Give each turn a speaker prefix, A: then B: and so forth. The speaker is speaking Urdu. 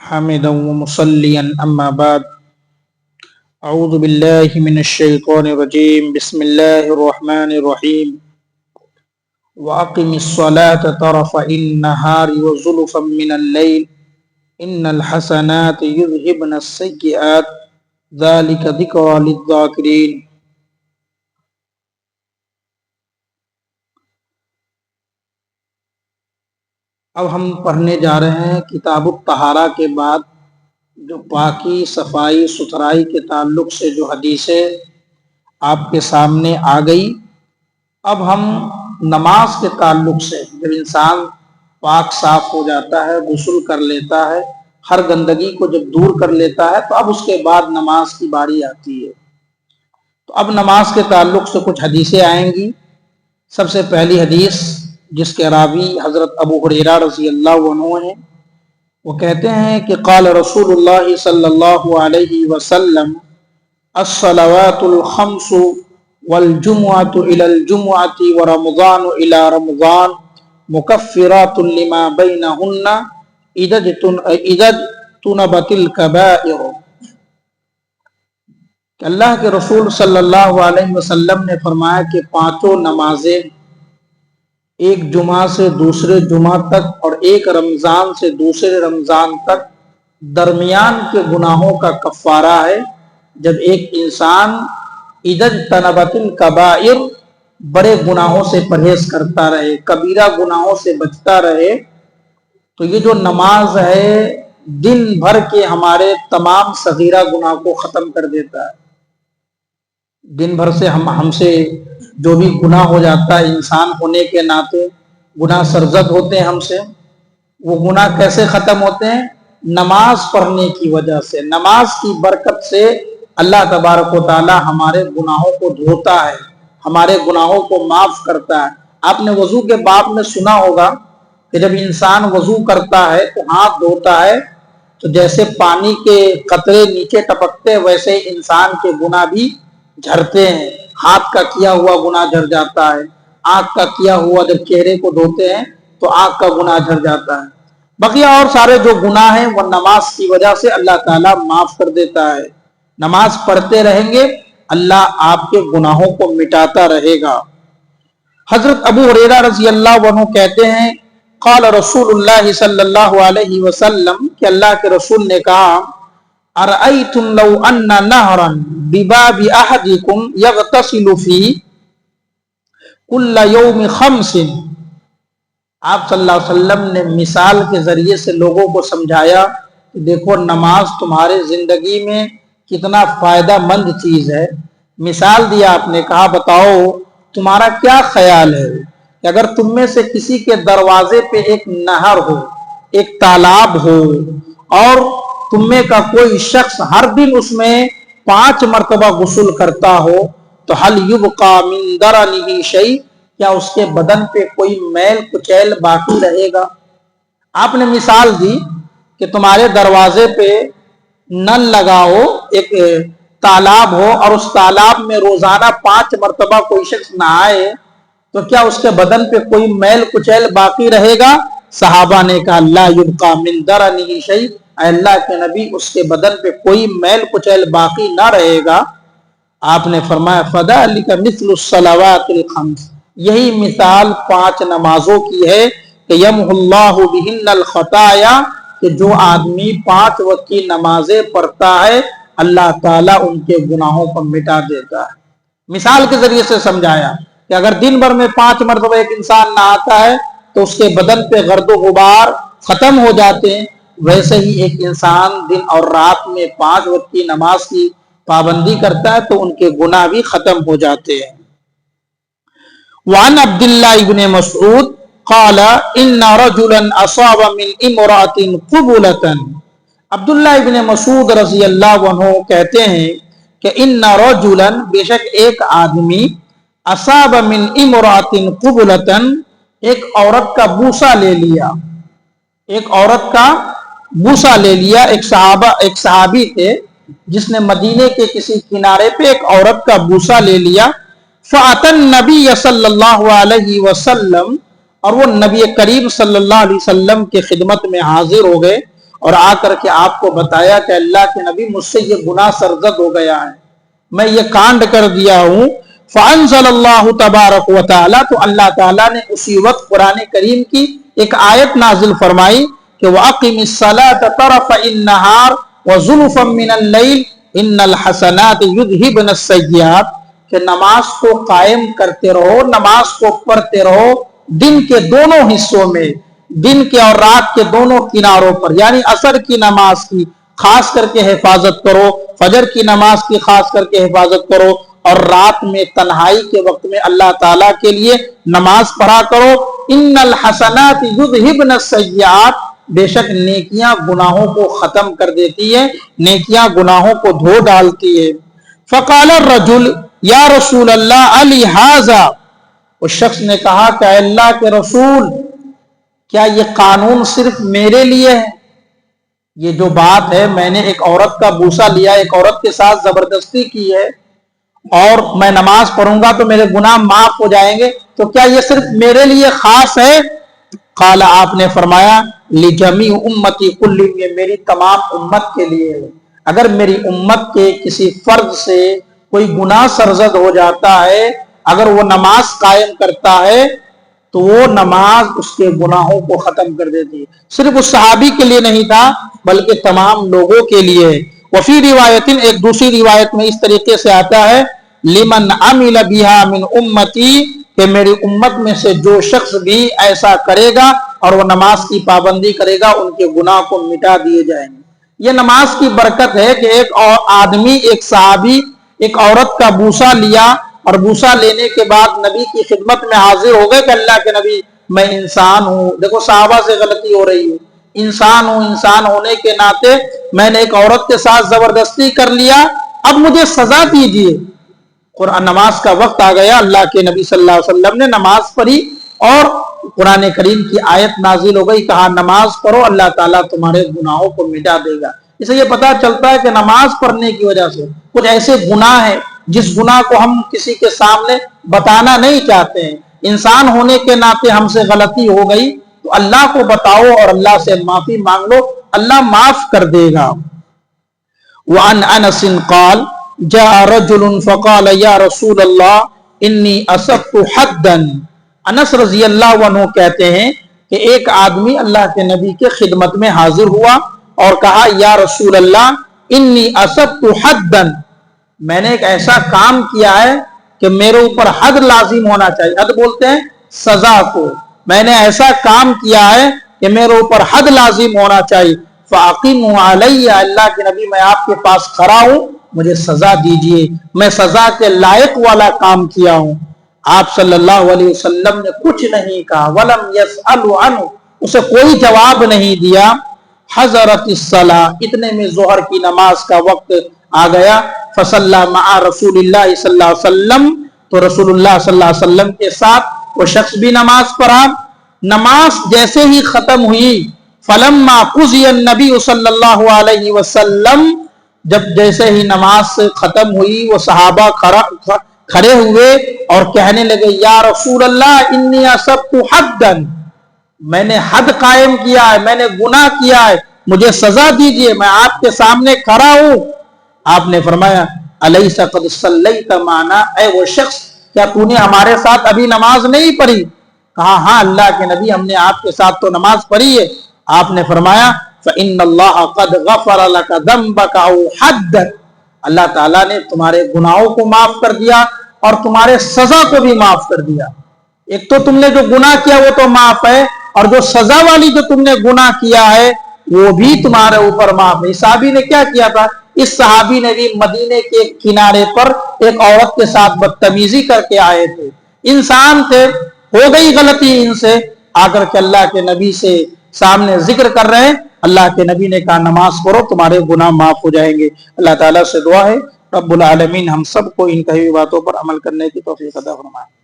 A: حامدا ومصليا أما بعد أعوذ بالله من الشيطان الرجيم بسم الله الرحمن الرحيم وأقم الصلاة طرفي النهار وزلفا من الليل إن الحسنات يذهبن السيئات ذلك ذكرى للذاكرين۔ اب ہم پڑھنے جا رہے ہیں کتاب الطہارہ کے بعد جو پاکی صفائی ستھرائی کے تعلق سے جو حدیثیں آپ کے سامنے آ گئی، اب ہم نماز کے تعلق سے جب انسان پاک صاف ہو جاتا ہے، غسل کر لیتا ہے، ہر گندگی کو جب دور کر لیتا ہے تو اب اس کے بعد نماز کی باری آتی ہے۔ تو اب نماز کے تعلق سے کچھ حدیثیں آئیں گی۔ سب سے پہلی حدیث جس کے راوی حضرت ابو ہریرہ رضی اللہ عنہ ہیں، وہ کہتے ہیں کہ قال رسول اللہ صلی اللہ علیہ وسلم الصلوات الخمس والجمعۃ الی الجمعۃ ورمضان الی رمضان مکفرات لما بینہن اذا اجتنبت الکبائر۔ کہ اللہ کے رسول صلی اللہ علیہ وسلم نے فرمایا کہ پانچوں نمازیں ایک جمعہ سے دوسرے جمعہ تک اور ایک رمضان سے دوسرے رمضان تک درمیان کے گناہوں کا کفارہ ہے۔ جب ایک انسان اذا اجتنبت الکبائر بڑے گناہوں سے پرہیز کرتا رہے، کبیرہ گناہوں سے بچتا رہے، تو یہ جو نماز ہے دن بھر کے ہمارے تمام صغیرہ گناہ کو ختم کر دیتا ہے۔ دن بھر سے ہم سے جو بھی گناہ ہو جاتا ہے، انسان ہونے کے ناطے گناہ سرزد ہوتے ہیں ہم سے، وہ گناہ کیسے ختم ہوتے ہیں؟ نماز پڑھنے کی وجہ سے، نماز کی برکت سے اللہ تبارک و تعالی ہمارے گناہوں کو دھوتا ہے، ہمارے گناہوں کو معاف کرتا ہے۔ آپ نے وضو کے باب میں سنا ہوگا کہ جب انسان وضو کرتا ہے تو ہاتھ دھوتا ہے تو جیسے پانی کے قطرے نیچے ٹپکتے ویسے انسان کے گناہ بھی جھرتے ہیں۔ ہاتھ کا کیا ہوا گناہ جھر جاتا ہے، آنکھ کا کیا ہوا جب چہرے کو دھوتے ہیں تو آنکھ کا گناہ جھر جاتا ہے، بقیہ اور سارے جو گناہ ہیں وہ نماز کی وجہ سے اللہ تعالیٰ معاف کر دیتا ہے۔ نماز پڑھتے رہیں گے اللہ آپ کے گناہوں کو مٹاتا رہے گا۔ حضرت ابو ہریرہ رضی اللہ عنہ کہتے ہیں قال رسول اللہ صلی اللہ علیہ وسلم کہ اللہ کے رسول نے کہا ارأیتم لو ان نہرا بباب احدکم یغتسل فی کل یوم خمس۔ آپ صلی اللہ علیہ وسلم نے مثال کے ذریعے سے لوگوں کو سمجھایا کہ دیکھو نماز تمہارے زندگی میں کتنا فائدہ مند چیز ہے۔ مثال دیا آپ نے، کہا بتاؤ تمہارا کیا خیال ہے کہ اگر تم میں سے کسی کے دروازے پہ ایک نہر ہو، ایک تالاب ہو، اور تم میں کا کوئی شخص ہر دن اس میں 5 مرتبہ غسل کرتا ہو تو حل یبقى من درنه شیء، کیا اس کے بدن پہ کوئی میل کچیل باقی رہے گا؟ آپ نے مثال دی کہ تمہارے دروازے پہ نل لگاؤ، ایک تالاب ہو اور اس تالاب میں روزانہ 5 مرتبہ کوئی شخص نہائے تو کیا اس کے بدن پہ کوئی میل کچیل باقی رہے گا؟ صحابہ نے کہا لا یبقى من درنه شیء، اے اللہ کے نبی اس کے بدن پہ کوئی میل کچیل باقی نہ رہے گا۔ آپ نے فرمایا فذلک مثل الصلوات الخمس، یہی مثال 5 نمازوں کی ہے کہ یمحو اللہ بہن الخطایا، کہ جو آدمی 5 وقت کی نمازیں پڑھتا ہے اللہ تعالیٰ ان کے گناہوں کو مٹا دیتا ہے۔ مثال کے ذریعے سے سمجھایا کہ اگر دن بھر میں 5 مرتبہ ایک انسان نہاتا ہے تو اس کے بدن پہ گرد و غبار ختم ہو جاتے ہیں، ویسے ہی ایک انسان دن اور رات میں 5 وقت کی نماز کی پابندی کرتا ہے تو ان کے گناہ بھی ختم ہو جاتے ہیں۔ وعن عبداللہ ابن مسعود قال ان رجلا اصاب من امرأة قبلة، عبداللہ ابن مسعود رضی اللہ عنہ کہتے ہیں کہ ان رجلا، بے شک ایک آدمی، اصاب من امرأة قبلة، ایک عورت کا بوسہ لے لیا، ایک عورت کا بوسہ لے لیا۔ ایک صحابی تھے جس نے مدینے کے کسی کنارے پہ ایک عورت کا بوسہ لے لیا۔ فأتى النبی صلی اللہ علیہ وسلم، اور وہ نبی کریم صلی اللہ علیہ وسلم کے خدمت میں حاضر ہو گئے اور آ کر کے آپ کو بتایا کہ اللہ کے نبی مجھ سے یہ گناہ سرزد ہو گیا ہے، میں یہ کانڈ کر دیا ہوں۔ فانزل اللہ تبارک و تعالی، تو اللہ تعالیٰ نے اسی وقت قرآن کریم کی ایک آیت نازل فرمائی کہ وَأَقِمِ الصَّلَاةَ طَرَفَ النَّهَارِ وَزُلُفًا مِّنَ اللَّيْلِ إِنَّ الْحَسَنَاتِ يُذْهِبْنَ السَّيِّئَاتِ، کہ نماز کو قائم کرتے رہو، نماز کو پڑھتے رہو دن کے دونوں حصوں میں، دن کے اور رات کے دونوں کناروں پر، یعنی عصر کی نماز کی خاص کر کے حفاظت کرو، فجر کی نماز کی خاص کر کے حفاظت کرو، اور رات میں تنہائی کے وقت میں اللہ تعالیٰ کے لیے نماز پڑھا کرو۔ ان الحسنات یذہبن السیئات، بے شک نیکیاں گناہوں کو ختم کر دیتی ہے، نیکیاں گناہوں کو دھو ڈالتی ہے۔ فقال الرجل یا رسول اللہ علی ھذا، اس شخص نے کہا کہ اے اللہ کے رسول، کیا یہ قانون صرف میرے لیے ہے؟ یہ جو بات ہے، میں نے ایک عورت کا بوسہ لیا، ایک عورت کے ساتھ زبردستی کی ہے، اور میں نماز پڑھوں گا تو میرے گناہ معاف ہو جائیں گے، تو کیا یہ صرف میرے لیے خاص ہے؟ قال، آپ نے فرمایا لجمیع امتی کلہم، یہ میری تمام امت کے لیے ہے۔ اگر میری امت کے کسی فرد سے کوئی گناہ سرزد ہو جاتا ہے، اگر وہ نماز قائم کرتا ہے تو وہ نماز اس کے گناہوں کو ختم کر دیتی ہے۔ صرف اس صحابی کے لیے نہیں تھا بلکہ تمام لوگوں کے لیے۔ وفی روایت، ایک دوسری روایت میں اس طریقے سے آتا ہے لمن عمل بها من امتی، کہ میری امت میں سے جو شخص بھی ایسا کرے گا اور وہ نماز کی پابندی کرے گا، ان کے گناہ کو مٹا دیے جائیں گے۔ یہ نماز کی برکت ہے کہ ایک آدمی، ایک صحابی ایک عورت کا بوسہ لیا، اور بوسہ لینے کے بعد نبی کی خدمت میں حاضر ہو گئے کہ اللہ کے نبی، میں انسان ہوں، دیکھو صحابہ سے غلطی ہو رہی ہے، انسان ہوں، انسان ہونے کے ناطے میں نے ایک عورت کے ساتھ زبردستی کر لیا، اب مجھے سزا دیجیے۔ قرآن نماز کا وقت آ گیا، اللہ کے نبی صلی اللہ علیہ وسلم نے نماز پڑھی اور قرآن کریم کی آیت نازل ہو گئی، کہا نماز پڑھو، اللہ تعالیٰ تمہارے گناہوں کو مٹا دے گا۔ اسے یہ پتا چلتا ہے کہ نماز پڑھنے کی وجہ سے کچھ ایسے گناہ ہیں جس گناہ کو ہم کسی کے سامنے بتانا نہیں چاہتے ہیں، انسان ہونے کے ناطے ہم سے غلطی ہو گئی تو اللہ کو بتاؤ اور اللہ سے معافی مانگ لو، اللہ معاف کر دے گا۔ وعن انس قال جاء رجل فقال یا رسول اللہ انی اصبت حدا، انس رضی اللہ عنہ کہتے ہیں کہ ایک آدمی اللہ کے نبی کے خدمت میں حاضر ہوا اور کہا یا رسول اللہ انی اصبت حدا، میں نے ایک ایسا کام کیا ہے کہ میرے اوپر حد لازم ہونا چاہیے، حد بولتے ہیں سزا کو، میں نے ایسا کام کیا ہے کہ میرے اوپر حد لازم ہونا چاہیے، فَأَقِمُوا عَلَيَّ، اللہ کے نبی میں آپ کے پاس کھڑا ہوں، مجھے سزا دیجئے، میں سزا کے لائق والا کام کیا ہوں۔ آپ صلی اللہ علیہ وسلم نے کچھ نہیں کہا، وَلَمْ يَسْأَلُ عَنْهُ، اسے کوئی جواب نہیں دیا۔ حضرت الصلاۃ، اتنے میں ظہر کی نماز کا وقت آ گیا، فصلی مع رسول اللہ صلی اللہ علیہ وسلم، تو رسول اللہ صلی اللہ علیہ وسلم کے ساتھ وہ شخص بھی نماز پڑھا۔ نماز جیسے ہی ختم ہوئی، فلما قضی النبی صلی اللہ علیہ وسلم، جب جیسے ہی نماز ختم ہوئی وہ صحابہ کھڑے ہوئے اور کہنے لگے یا رسول اللہ انی اصبت حدا، میں نے حد قائم کیا ہے، میں نے گناہ کیا ہے، مجھے سزا دیجئے، میں آپ کے سامنے کھڑا ہوں۔ آپ نے فرمایا الیس قد صلیت معنا، اے وہ شخص کیا تو نے ہمارے ساتھ ابھی نماز نہیں پڑھی؟ کہا ہاں اللہ کے نبی ہم نے آپ کے ساتھ تو نماز پڑھی ہے۔ آپ نے فرمایا فإن اللہ قد غفر لك ذنبك او حد، اللہ تعالیٰ نے تمہارے گناہوں کو معاف کر دیا اور تمہارے سزا کو بھی معاف کر دیا۔ ایک تو تم نے جو گناہ کیا وہ تو معاف ہے، اور جو سزا والی جو تم نے گناہ کیا ہے وہ بھی تمہارے اوپر معاف ہے۔ صحابی نے کیا کیا تھا؟ اس صحابی نے بھی مدینے کے کنارے پر ایک عورت کے ساتھ بدتمیزی کر کے آئے تھے، انسان تھے، ہو گئی غلطی ان سے، آ کر کے اللہ کے نبی سے سامنے ذکر کر رہے ہیں۔ اللہ کے نبی نے کہا نماز پڑھو تمہارے گناہ معاف ہو جائیں گے۔ اللہ تعالیٰ سے دعا ہے رب العالمین ہم سب کو ان کہی ہوئی باتوں پر عمل کرنے کی توفیق عطا فرمائے۔